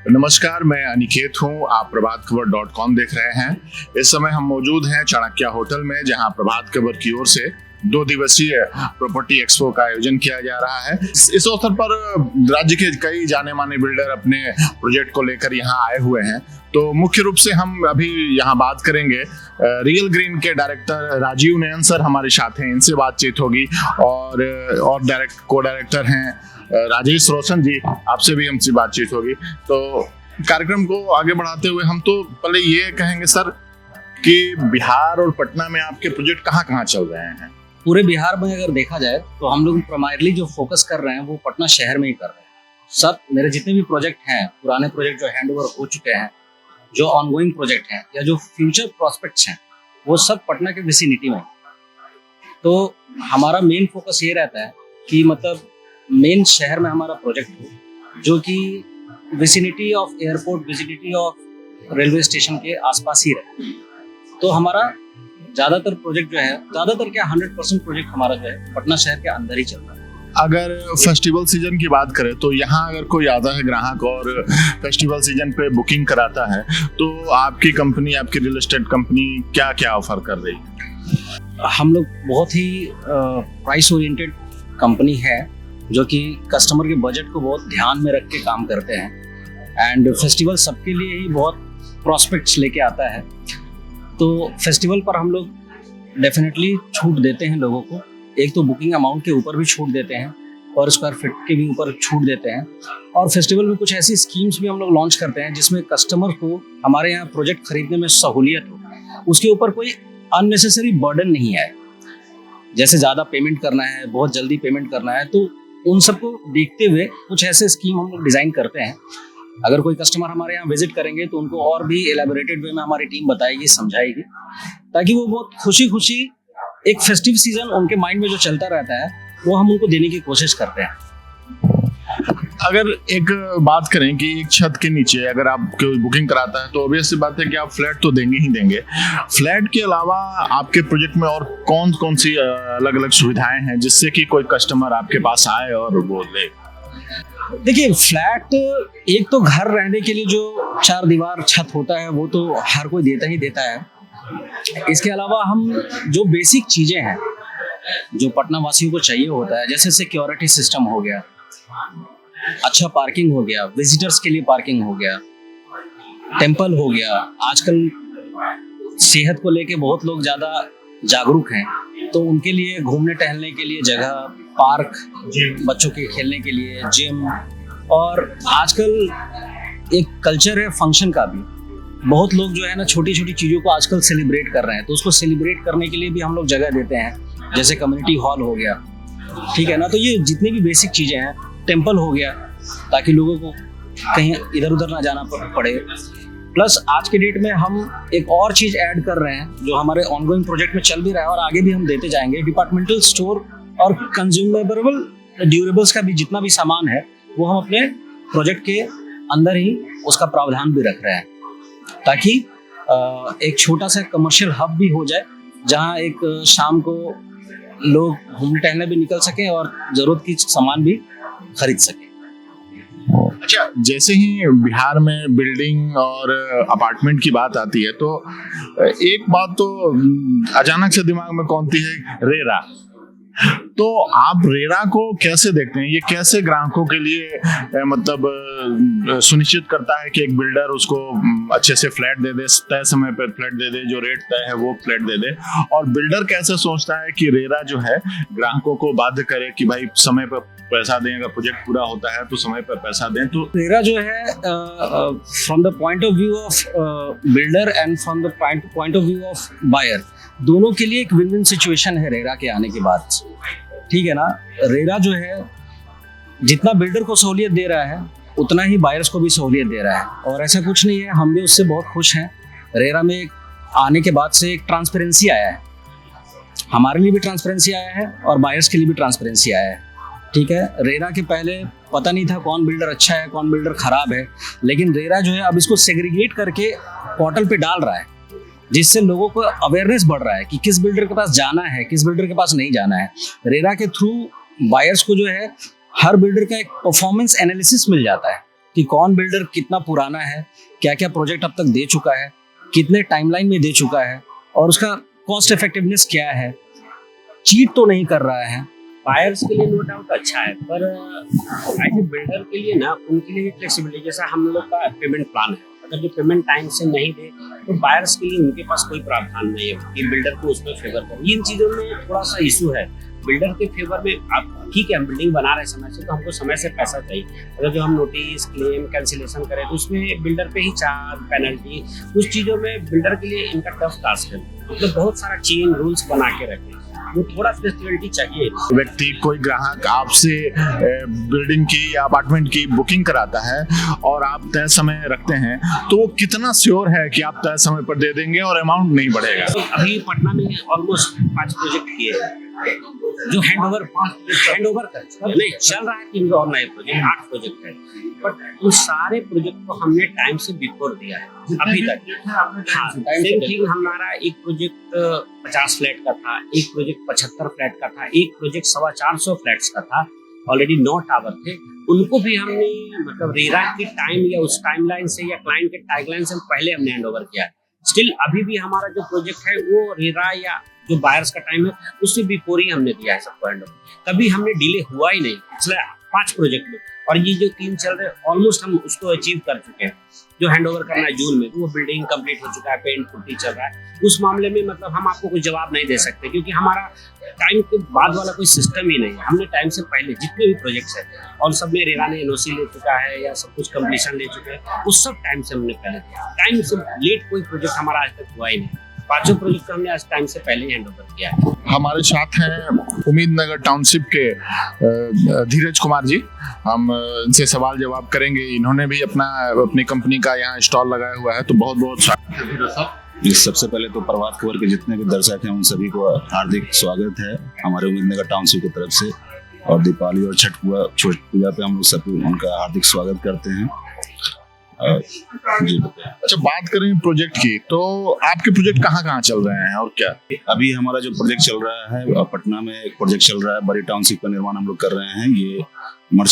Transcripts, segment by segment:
नमस्कार, मैं अनिकेत हूं। आप प्रभातखबर.com देख रहे हैं। इस समय हम मौजूद हैं चाणक्य होटल में, जहां प्रभात खबर की ओर से 2 दिवसीय प्रॉपर्टी एक्सपो का आयोजन किया जा रहा है। इस अवसर पर राज्य के कई जाने माने बिल्डर अपने प्रोजेक्ट को लेकर यहाँ आए हुए हैं। तो मुख्य रूप से हम अभी यहाँ बात करेंगे। रियल ग्रीन के डायरेक्टर राजीव नयन सर हमारे साथ हैं, इनसे बातचीत होगी। और को डायरेक्टर हैं राजेश रोशन जी, आपसे भी हमसे बातचीत होगी। तो कार्यक्रम को आगे बढ़ाते हुए हम तो पहले ये कहेंगे सर कि बिहार और पटना में आपके प्रोजेक्ट कहाँ चल रहे हैं? पूरे बिहार में अगर देखा जाए तो हम लोग प्राइमरली जो फोकस कर रहे हैं वो पटना शहर में ही कर रहे हैं। सब मेरे जितने भी प्रोजेक्ट हैं, पुराने प्रोजेक्ट जो हैंड ओवर हो चुके हैं, जो ऑनगोइंग प्रोजेक्ट हैं या जो फ्यूचर प्रोस्पेक्ट्स हैं, वो सब पटना के विसिनिटी में। तो हमारा मेन फोकस ये रहता है कि मतलब मेन शहर में हमारा प्रोजेक्ट हो जो कि vicinity of airport, vicinity of railway station के आसपास ही रहे। तो हमारा ज़्यादातर प्रोजेक्ट जो है, ज़्यादातर क्या 100% प्रोजेक्ट हमारा जो है पटना शहर के अंदर ही चल रहा है। अगर फेस्टिवल सीजन की बात करें तो यहाँ अगर कोई आता है ग्राहक और फेस्टिवल सीजन पे बुकिंग कराता है तो आपकी कंपनी, आपकी रियल एस्टेट कंपनी क्या क्या ऑफर कर रही है? हम लोग बहुत ही प्राइस ओरिएंटेड कंपनी है जो कि कस्टमर के बजट को बहुत ध्यान में रख के काम करते हैं। एंड फेस्टिवल सबके लिए ही बहुत प्रॉस्पेक्ट्स लेके आता है। तो फेस्टिवल पर हम लोग डेफिनेटली छूट देते हैं लोगों को। एक तो बुकिंग अमाउंट के ऊपर भी छूट देते हैं और स्क्वायर फीट के भी ऊपर छूट देते हैं। और फेस्टिवल में कुछ ऐसी स्कीम्स भी हम लोग लॉन्च करते हैं जिसमें कस्टमर को हमारे यहाँ प्रोजेक्ट खरीदने में सहूलियत हो, उसके ऊपर कोई अननेसेसरी बर्डन नहीं है। जैसे ज़्यादा पेमेंट करना है, बहुत जल्दी पेमेंट करना है, तो उन सबको देखते हुए कुछ ऐसे स्कीम हम लोग डिज़ाइन करते हैं। अगर कोई कस्टमर हमारे यहाँ विजिट करेंगे तो उनको और भी एलैबोरेटेड वे में हमारी टीम बताएगी, समझाएगी, ताकि वो बहुत खुशी एक फेस्टिव सीजन उनके माइंड में जो चलता रहता है वो हम उनको देने की कोशिश करते हैं। अगर एक बात करें कि एक छत के नीचे अगर आप कोई बुकिंग कराता है तो ऑब्वियस सी बात है कि आप फ्लैट तो देंगे ही देंगे। फ्लैट के अलावा आपके प्रोजेक्ट में और कौन सी अलग अलग सुविधाएं हैं जिससे कि कोई कस्टमर आपके पास आए और वो ले? देखिए, फ्लैट एक तो घर रहने के लिए जो 4 दीवार छत होता है वो तो हर कोई देता ही देता है। इसके अलावा हम जो बेसिक चीज़ें हैं जो पटना वासियों को चाहिए होता है, जैसे सिक्योरिटी सिस्टम हो गया, अच्छा पार्किंग हो गया, विजिटर्स के लिए पार्किंग हो गया, टेम्पल हो गया। आजकल सेहत को लेके बहुत लोग ज़्यादा जागरूक हैं, तो उनके लिए घूमने टहलने के लिए जगह, पार्क, बच्चों के खेलने के लिए जिम। और आजकल एक कल्चर है फंक्शन का भी। बहुत लोग जो है ना छोटी छोटी चीज़ों को आजकल सेलिब्रेट कर रहे हैं, तो उसको सेलिब्रेट करने के लिए भी हम लोग जगह देते हैं, जैसे कम्युनिटी हॉल हो गया, ठीक है ना। तो ये जितनी भी बेसिक चीज़ें हैं, टेम्पल हो गया, ताकि लोगों को कहीं इधर उधर ना जाना पड़े। प्लस आज के डेट में हम एक और चीज़ ऐड कर रहे हैं जो हमारे ऑनगोइंग प्रोजेक्ट में चल भी रहा है और आगे भी हम देते जाएंगे। डिपार्टमेंटल स्टोर और कंज्यूमेबल ड्यूरेबल्स का भी जितना भी सामान है वो हम अपने प्रोजेक्ट के अंदर ही उसका प्रावधान भी रख रहे हैं, ताकि एक छोटा सा कमर्शियल हब भी हो जाए जहां एक शाम को लोग घूमने टहलने भी निकल सकें और ज़रूरत की सामान भी खरीद सकें। अच्छा, जैसे ही बिहार में बिल्डिंग और अपार्टमेंट की बात आती है तो एक बात तो अचानक से दिमाग में कौनती है, रेरा। तो आप रेरा को कैसे देखते हैं? ये कैसे ग्राहकों के लिए मतलब सुनिश्चित करता है कि एक बिल्डर उसको अच्छे से फ्लैट दे दे, तय समय पर फ्लैट दे दे, जो रेट तय है वो फ्लैट दे दे, और बिल्डर कैसे सोचता है कि रेरा जो है ग्राहकों को बाध्य करे कि भाई समय पर पैसा दें, अगर प्रोजेक्ट पूरा होता है तो समय पर पैसा दें? तो रेरा जो है from the point of view of builder and from the point of view of buyer, दोनों के लिए एक विन विन सिचुएशन है रेरा के आने के बाद, ठीक है ना। रेरा जो है जितना बिल्डर को सहूलियत दे रहा है उतना ही बायर्स को भी सहूलियत दे रहा है, और ऐसा कुछ नहीं है, हम भी उससे बहुत खुश हैं। रेरा में आने के बाद से एक ट्रांसपेरेंसी आया है, हमारे लिए भी ट्रांसपेरेंसी आया है और बायर्स के लिए भी ट्रांसपेरेंसी आया है, ठीक है। रेरा के पहले पता नहीं था कौन बिल्डर अच्छा है कौन बिल्डर खराब है, लेकिन रेरा जो है अब इसको सेग्रीगेट करके पोर्टल पे डाल रहा है, जिससे लोगों को अवेयरनेस बढ़ रहा है कि किस बिल्डर के पास जाना है, किस बिल्डर के पास नहीं जाना है। रेरा के थ्रू बायर्स को जो है हर बिल्डर का एक परफॉर्मेंस एनालिसिस मिल जाता है कि कौन बिल्डर कितना पुराना है, क्या क्या प्रोजेक्ट अब तक दे चुका है, कितने टाइमलाइन में दे चुका है और उसका कॉस्ट इफेक्टिवनेस क्या है, चीट तो नहीं कर रहा है। बायर्स के लिए नो डाउट अच्छा है, पर एज ए बिल्डर के लिए ना उनके लिए फ्लेक्सिबिलिटी, जैसा हम लोग का पेमेंट प्लान है, अगर जो पेमेंट टाइम से नहीं दे तो बायर्स के लिए उनके पास कोई प्रावधान नहीं है कि बिल्डर को उसमें फेवर करें। इन चीज़ों में थोड़ा सा इशू है बिल्डर के फेवर में। आप ठीक है, हम बिल्डिंग बना रहे हैं समय से, तो हमको समय से पैसा चाहिए। अगर जो हम नोटिस, क्लेम, कैंसिलेशन करें तो उसमें बिल्डर पे ही चार्ज, पेनल्टी, कुछ चीज़ों में बिल्डर के लिए इनका टफ टास्क है। मतलब बहुत सारा चेन रूल्स बना के रखें, वो थोड़ा फ्लेक्सिबिलिटी चाहिए। व्यक्ति, कोई ग्राहक आपसे बिल्डिंग की या अपार्टमेंट की बुकिंग कराता है और आप तय समय रखते हैं, तो वो कितना श्योर है कि आप तय समय पर दे देंगे और अमाउंट नहीं बढ़ेगा? तो अभी पटना में ऑलमोस्ट 5 प्रोजेक्ट किए हैं जो हैंडओवर कर नहीं चल रहा है। 3 और नए प्रोजेक्ट, 8 प्रोजेक्ट है, बट उन सारे प्रोजेक्ट को हमने टाइम से बिफोर दिया है अभी तक। हाँ, सेम थिंग हमारा एक प्रोजेक्ट 50 फ्लैट का था, एक प्रोजेक्ट 75 फ्लैट का था, एक प्रोजेक्ट 450 फ्लैट्स का था, ऑलरेडी 9 टावर थे। उनको भी हमने मतलब रेरा की टाइम या उस टाइमलाइन से या क्लाइंट के टाइमलाइन से पहले हमने हैंडओवर किया है। स्टिल अभी भी हमारा जो प्रोजेक्ट है वो रेरा या जो बायर्स का टाइम है उससे बिफोर ही हमने दिया है सबको हैंडओवर। कभी हमने डिले हुआ ही नहीं पिछले 5 प्रोजेक्ट में। और ये जो 3 चल रहे हैं ऑलमोस्ट हम उसको अचीव कर चुके हैं। जो हैंडओवर करना है जून में, वो बिल्डिंग कंप्लीट हो चुका है, पेंट पुट्टी चल रहा है। उस मामले में मतलब हम आपको कोई जवाब नहीं दे सकते, क्योंकि हमारा टाइम के बाद वाला कोई सिस्टम ही नहीं है। हमने टाइम से पहले जितने भी प्रोजेक्ट्स हैं और सब में रेरा ने एनओसी ले चुका है या सब कुछ कंप्लीशन ले चुके हैं, उस सब टाइम से हमने पहले दिया। टाइम से लेट कोई प्रोजेक्ट हमारा आज तक हुआ ही नहीं। 5 प्रोजेक्ट हमने आज टाइम से पहले ही हैंडओवर किया है। हमारे साथ हैं उम्मीद नगर टाउनशिप के धीरज कुमार जी। हम इनसे सवाल जवाब करेंगे। इन्होंने भी अपनी कंपनी का यहाँ स्टॉल लगाया हुआ है, तो बहुत बहुत स्वागत है धीरज साहब। सबसे पहले तो प्रभात खबर के जितने भी दर्शक हैं उन सभी को हार्दिक स्वागत है हमारे उम्मीद नगर टाउनशिप की तरफ से। और दीपावली और छठ पूजा पे हम लोग सभी उनका हार्दिक स्वागत करते हैं। जी अच्छा, बात करें प्रोजेक्ट की, तो आपके प्रोजेक्ट कहाँ कहाँ चल रहे हैं और क्या? अभी हमारा जो प्रोजेक्ट चल रहा है पटना में, एक प्रोजेक्ट चल रहा है, बड़ी टाउनशिप का निर्माण हम लोग कर रहे हैं। ये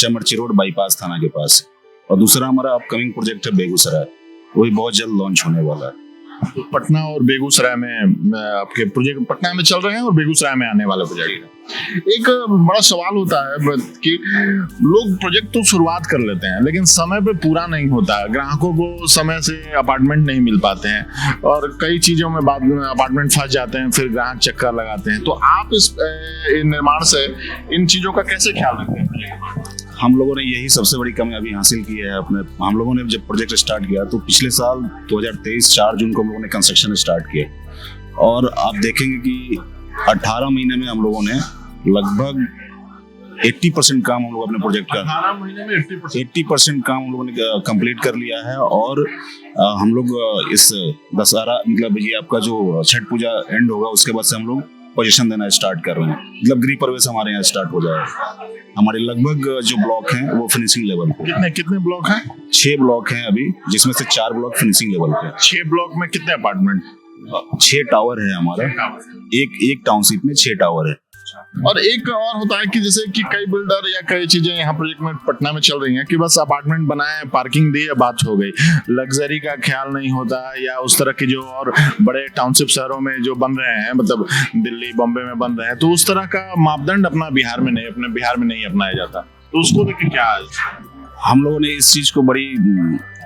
मर्ची रोड बाईपास थाना के पास। और दूसरा हमारा अपकमिंग प्रोजेक्ट है बेगूसराय, वही बहुत जल्द लॉन्च होने वाला है। तो पटना और बेगूसराय में आपके प्रोजेक्ट पटना में चल रहे हैं और बेगूसराय में आने वाला प्रोजेक्ट है। एक बड़ा सवाल होता है कि लोग प्रोजेक्ट तो शुरुआत कर लेते हैं लेकिन समय पे पूरा नहीं होता, ग्राहकों को समय से अपार्टमेंट नहीं मिल पाते हैं और कई चीजों में बाद में अपार्टमेंट फंस जाते हैं, फिर ग्राहक चक्कर लगाते हैं। तो आप इस निर्माण से इन चीजों का कैसे ख्याल रखते हैं? हम लोगों ने यही सबसे बड़ी कामयाबी हासिल की है अपने। हम लोगों ने जब प्रोजेक्ट स्टार्ट किया तो पिछले साल 2023 4 जून को हम लोगों ने कंस्ट्रक्शन स्टार्ट किया और आप देखेंगे कि 18 महीने में हम लोगों ने लगभग 80% काम हम लोग अपने प्रोजेक्ट का 18 महीने में 80% काम हम लोगों ने कंप्लीट कर लिया है। और हम लोग इस दशहरा मतलब ये आपका जो छठ पूजा एंड होगा उसके बाद से हम लोग पोजीशन देना स्टार्ट कर रहे हैं। मतलब गृह प्रवेश हमारे यहाँ स्टार्ट हो जाएगा। हमारे लगभग जो ब्लॉक हैं वो फिनिशिंग लेवल पे। कितने ब्लॉक हैं? 6 ब्लॉक हैं अभी, जिसमें से 4 ब्लॉक फिनिशिंग लेवल पे। 6 ब्लॉक में कितने अपार्टमेंट? 6 टावर है हमारा। एक टाउनशिप में 6 टावर है। और एक और होता है कि जैसे कि कई बिल्डर या कई चीजें यहाँ प्रोजेक्ट में पटना में चल रही हैं कि बस अपार्टमेंट बनाए, पार्किंग दी, बात हो गई। लग्जरी का ख्याल नहीं होता, या उस तरह की जो और बड़े टाउनशिप शहरों में जो बन रहे हैं, मतलब दिल्ली बॉम्बे में बन रहे हैं, तो उस तरह का मापदंड अपने बिहार में नहीं अपनाया जाता। तो उसको लेकर क्या हम लोगों ने इस चीज को बड़ी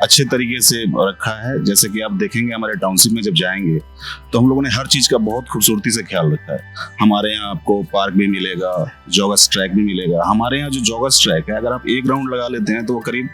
अच्छे तरीके से रखा है। जैसे कि आप देखेंगे हमारे टाउनशिप में जब जाएंगे तो हम लोगों ने हर चीज का बहुत खूबसूरती से ख्याल रखा है। हमारे यहाँ आपको पार्क भी मिलेगा, जॉगर्स ट्रैक भी मिलेगा। हमारे यहाँ जो जॉगर्स ट्रैक है, अगर आप एक राउंड लगा लेते हैं तो वो करीब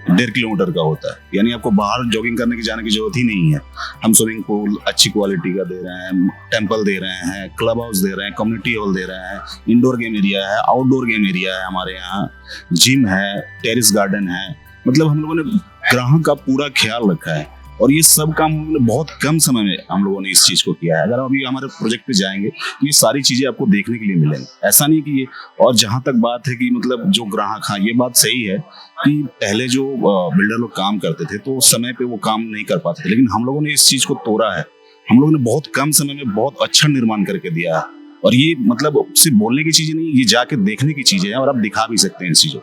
1.5 किलोमीटर का होता है। यानी आपको बाहर जॉगिंग करने की जाने की जरूरत ही नहीं है। हम स्विमिंग पूल अच्छी क्वालिटी का दे रहे हैं, टेम्पल दे रहे हैं, क्लब हाउस दे रहे हैं, कम्युनिटी हॉल दे रहे हैं, इंडोर गेम एरिया है, आउटडोर गेम एरिया है, हमारे यहाँ जिम है, टेरिस गार्डन है। मतलब हम लोगों ने ग्राहक का पूरा ख्याल रखा है और ये सब काम हम लोगों ने बहुत कम समय में हम लोगों ने इस चीज को किया है। अगर अभी हमारे प्रोजेक्ट पे जाएंगे तो ये सारी चीजें आपको देखने के लिए मिलेंगी। ऐसा नहीं कि ये, और जहां तक बात है कि मतलब जो ग्राहक, हाँ ये बात सही है कि पहले जो बिल्डर लोग काम करते थे तो समय पे वो काम नहीं कर पाते थे, लेकिन हम लोगों ने इस चीज को तोड़ा है। हम लोगों ने बहुत कम समय में बहुत अच्छा निर्माण करके दिया है। और ये मतलब सिर्फ बोलने की चीजें नहीं, ये जाके देखने की चीजें हैं और आप दिखा भी सकते हैं इस चीजों।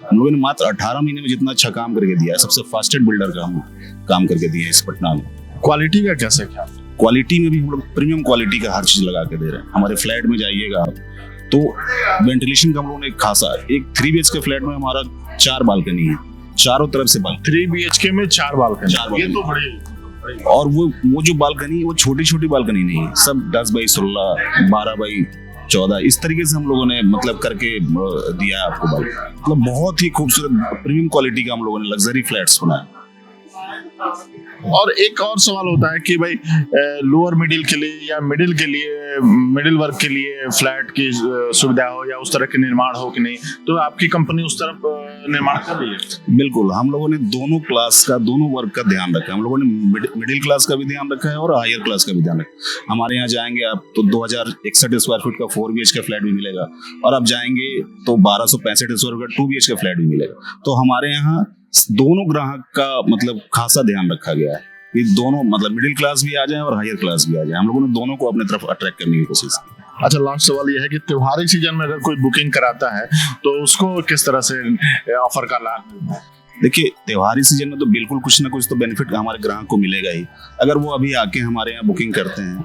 हम लोगों ने मात्र 18 महीने में जितना अच्छा काम करके दिया है, सबसे फास्टेस्ट बिल्डर का हम काम करके दिए हैं इस पटना में। क्वालिटी का कैसे क्या? क्वालिटी में भी हम लोग प्रीमियम क्वालिटी का हर चीज लगा के दे रहे हैं। हमारे फ्लैट में जाइएगा आप, तो वेंटिलेशन का हम लोगों ने खासा, एक 3 BHK फ्लैट में हमारा 4 बालकनी है, चारों तरफ से बालकनी। 3 BHK में 4 बालकनी, ये तो बड़ी। और वो जो बालकनी है वो छोटी छोटी बालकनी नहीं है, सब 10x16, 12x14 इस तरीके से हम लोगों ने मतलब करके दिया है आपको बालकनी। मतलब बहुत ही खूबसूरत प्रीमियम क्वालिटी का हम लोगों ने लग्जरी फ्लैट्स बनाया। और एक और सवाल होता है कि भाई लोअर मिडिल के लिए या मिडिल के लिए, मिडिल वर्ग के लिए फ्लैट की सुविधा हो या उस तरह के निर्माण हो कि नहीं, तो आपकी कंपनी उस तरफ निर्माण कर रही है? बिल्कुल, हम लोगों ने दोनों क्लास का, दोनों वर्ग का ध्यान रखा है। हम लोगों ने मिडिल क्लास का भी ध्यान रखा है और हायर क्लास का भी ध्यान रखा है। हमारे यहाँ जाएंगे आप तो 2061 स्क्वायर फीट का 4 BHK फ्लैट भी मिलेगा, और आप जाएंगे तो 1265 स्क्वायर फीट का 2 BHK फ्लैट भी मिलेगा। तो हमारे यहाँ दोनों ग्राहक का मतलब खासा ध्यान रखा गया है कि दोनों मतलब मिडिल क्लास भी आ जाए और हायर क्लास भी आ जाए। हम लोगों ने दोनों को अपने तरफ अट्रैक्ट करने की कोशिश की। अच्छा, लास्ट सवाल ये है कि त्योहारी सीजन में अगर कोई बुकिंग कराता है तो उसको किस तरह से ऑफर का लाभ मिलता है? देखिए, त्योहारी सीजन में तो बिल्कुल कुछ ना कुछ तो बेनिफिट हमारे ग्राहक को मिलेगा ही। अगर वो अभी आके हमारे यहाँ बुकिंग करते हैं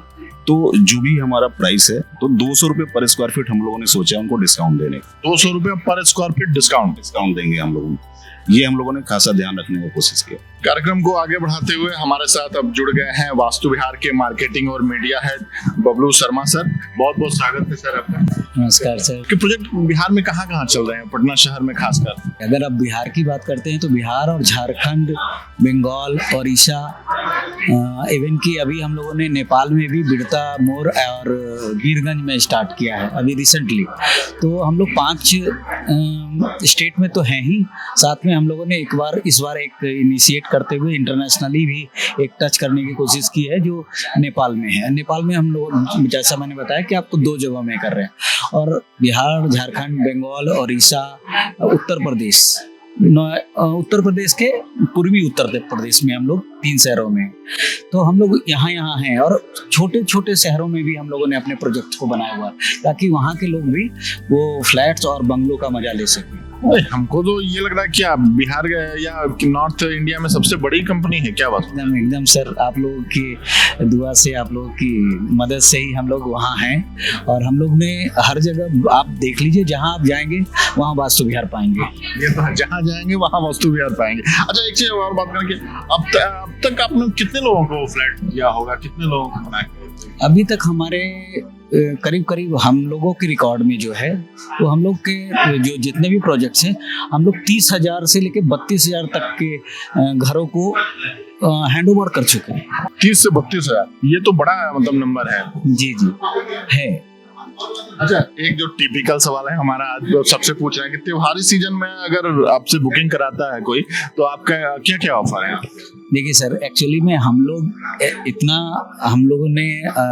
तो जो भी हमारा प्राइस है तो 200 रुपये पर स्क्वायर फीट हम लोगों ने सोचा उनको डिस्काउंट देने का। 200 रुपये पर स्क्वायर फीट डिस्काउंट देंगे हम लोगों। ये हम लोगों ने खासा ध्यान रखने की कोशिश किया। कार्यक्रम को आगे बढ़ाते हुए हमारे साथ अब जुड़ गए हैं वास्तु विहार के मार्केटिंग और media head Bablu Sharma sir. बहुत बहुत स्वागत है सर आपका। नमस्कार सर। कि प्रोजेक्ट बिहार में कहाँ कहाँ चल रहे हैं, पटना शहर में खासकर? अगर आप बिहार की बात करते हैं तो बिहार और झारखंड, बंगाल, ओडिशा, इवन कि अभी हम लोगों ने नेपाल में भी बिरता मोर और वीरगंज में स्टार्ट किया है अभी रिसेंटली। तो हम लोग 5 स्टेट में तो हैं ही, साथ में हम लोगों ने इस बार एक इनिशिएट करते हुए इंटरनेशनली भी एक टच करने की कोशिश की है जो नेपाल में है। नेपाल में हम लोग, जैसा मैंने बताया कि आपको 2 जगह में कर रहे हैं, और बिहार, झारखंड, बंगाल, ओडिशा, उत्तर प्रदेश के पूर्वी उत्तर प्रदेश में हम लोग 3 शहरों में। तो हम लोग यहाँ हैं, और छोटे छोटे शहरों में भी हम लोगों ने अपने प्रोजेक्ट को बनाया हुआ है ताकि वहाँ के लोग भी वो फ्लैट्स और बंगलों का मजा ले सकें। हमको तो ये लग रहा है कि आप बिहार या नॉर्थ इंडिया में सबसे बड़ी कंपनी है क्या? बात एकदम सर, आप लोगों की दुआ से, आप लोगों की मदद से ही हम लोग वहाँ हैं, और हम लोग ने हर जगह, आप देख लीजिए, जहाँ आप जाएंगे वहाँ वास्तु विहार पाएंगे। ये तो जहाँ जाएंगे वहाँ वास्तु विहार पाएंगे। अच्छा, एक चीज और बात करें कि अब तक आपने कितने लोगों को फ्लैट दिया होगा, कितने लोगों को बनाया? अभी तक हमारे करीब हम लोगों के रिकॉर्ड में जो है, वो हम लोग के जो जितने भी प्रोजेक्ट्स हैं, हम लोग 30,000 से लेके 32,000 तक के घरों को हैंड ओवर कर चुके हैं। 30 से 32,000, ये तो बड़ा मतलब नंबर है। जी है। अच्छा, एक जो टिपिकल सवाल है हमारा आज सबसे पूछ रहे हैं कि त्योहारी सीजन में अगर आपसे बुकिंग कराता है कोई, तो आपका क्या क्या ऑफर है? देखिए सर, एक्चुअली में हम लोगों ने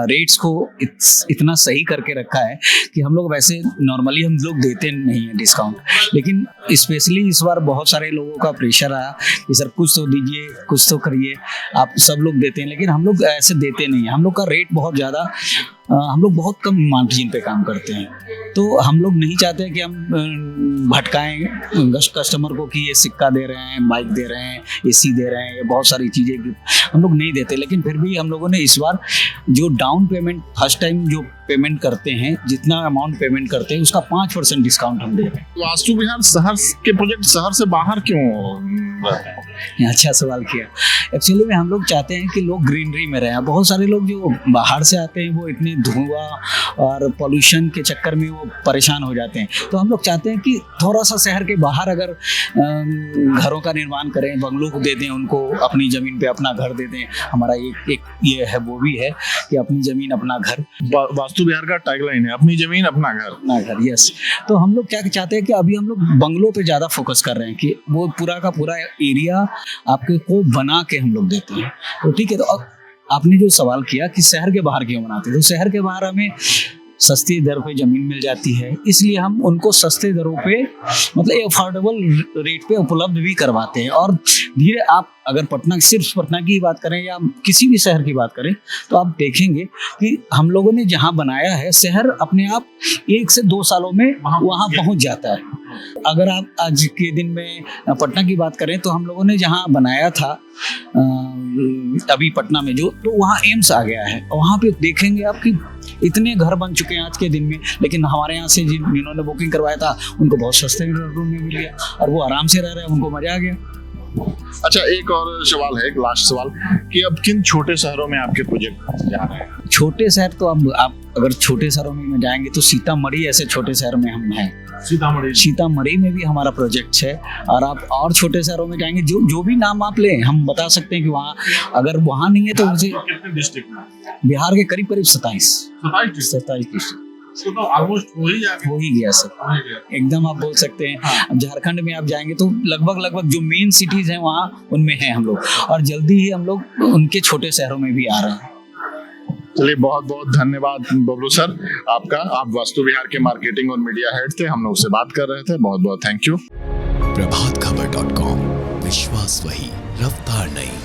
रेट्स को इतना सही करके रखा है कि हम लोग वैसे नॉर्मली हम लोग देते नहीं है डिस्काउंट, लेकिन स्पेशली इस बार बहुत सारे लोगों का प्रेशर आया कि सर कुछ तो दीजिए, कुछ तो करिए। आप सब लोग देते हैं, लेकिन हम लोग ऐसे देते नहीं हैं। हम लोग का रेट बहुत ज़्यादा, हम लोग बहुत कम मार्जिन पे काम करते हैं, तो हम लोग नहीं चाहते कि हम भटकाएं कस्टमर को कि ये सिक्का दे रहे हैं, बाइक दे रहे हैं, एसी दे रहे हैं, ये बहुत सारी चीज़ें हम लोग नहीं देते। लेकिन फिर भी हम लोगों ने इस बार जो डाउन पेमेंट, फर्स्ट टाइम जो पेमेंट करते हैं, जितना अमाउंट पेमेंट करते हैं उसका 5% डिस्काउंट हम दे रहे हैं। वास्तु विहार शहर के प्रोजेक्ट शहर से बाहर क्यों रहते हैं? अच्छा सवाल किया। एक्चुअली में हम लोग चाहते हैं कि लोग ग्रीनरी में रहें। बहुत सारे लोग जो बाहर से आते हैं वो इतने धुआं और पोल्यूशन के चक्कर में वो परेशान हो जाते हैं, तो हम लोग चाहते हैं कि थोड़ा सा शहर के बाहर अगर घरों का निर्माण करें, बंगलों को दे दें, उनको अपनी ज़मीन पे अपना घर दे दें। हमारा एक ये है, वो भी है कि अपनी ज़मीन अपना घर। वास्तु विहार का टैगलाइन है अपनी ज़मीन अपना घर। यस। तो हम लोग क्या चाहते हैं कि अभी हम लोग बंगलों पे ज़्यादा फोकस कर रहे हैं कि वो पूरा का पूरा एरिया आपके को बना के हम लोग देते हैं। तो ठीक है, तो अब आपने जो सवाल किया कि शहर के बाहर क्यों बनाते हैं, तो शहर के बाहर हमें सस्ती दर पे ज़मीन मिल जाती है, इसलिए हम उनको सस्ते दरों पे, मतलब अफोर्डेबल रेट पे उपलब्ध भी करवाते हैं। और धीरे, आप अगर सिर्फ पटना की बात करें या किसी भी शहर की बात करें, तो आप देखेंगे कि हम लोगों ने जहाँ बनाया है, शहर अपने आप 1 से 2 सालों में वहाँ पहुँच जाता है। अगर आप आज के दिन में पटना की बात करें तो हम लोगों ने जहाँ बनाया था अभी पटना में जो, तो वहाँ एम्स आ गया है। वहाँ पे देखेंगे आपकी इतने घर बन चुके हैं आज के दिन में, लेकिन हमारे यहाँ से जिन्होंने बुकिंग करवाया था उनको बहुत सस्ते रूम में मिल गया और वो आराम से रह रहे हैं, उनको मजा आ गया। अच्छा, एक और सवाल है, एक लास्ट सवाल, कि अब किन छोटे शहरों में आपके प्रोजेक्ट जा रहे हैं? छोटे शहर तो अब आप अगर छोटे शहरों में जाएंगे तो सीतामढ़ी ऐसे छोटे शहर में हम हैं। सीतामढ़ी में भी हमारा प्रोजेक्ट है। और आप और छोटे शहरों में जाएंगे, जो भी नाम आप लें हम बता सकते हैं कि वहाँ, अगर वहाँ नहीं है तो मुझे कितने डिस्ट्रिक्ट में? बिहार के करीब 27 डिस्ट्रिक्ट तो ऑलमोस्ट हो ही गया सर, एकदम आप बोल सकते हैं। अब झारखंड में आप जाएंगे तो लगभग जो मेन सिटीज हैं वहाँ उनमें हैं हम लोग, और जल्दी ही हम लोग उनके छोटे शहरों में भी आ रहे हैं। चलिए, बहुत बहुत धन्यवाद बबलू सर आपका। आप वास्तु विहार के मार्केटिंग और मीडिया हेड थे, हम लोग से बात कर रहे थे। बहुत बहुत थैंक यू। प्रभातखबर.com, विश्वास वही, रफ्तार नहीं।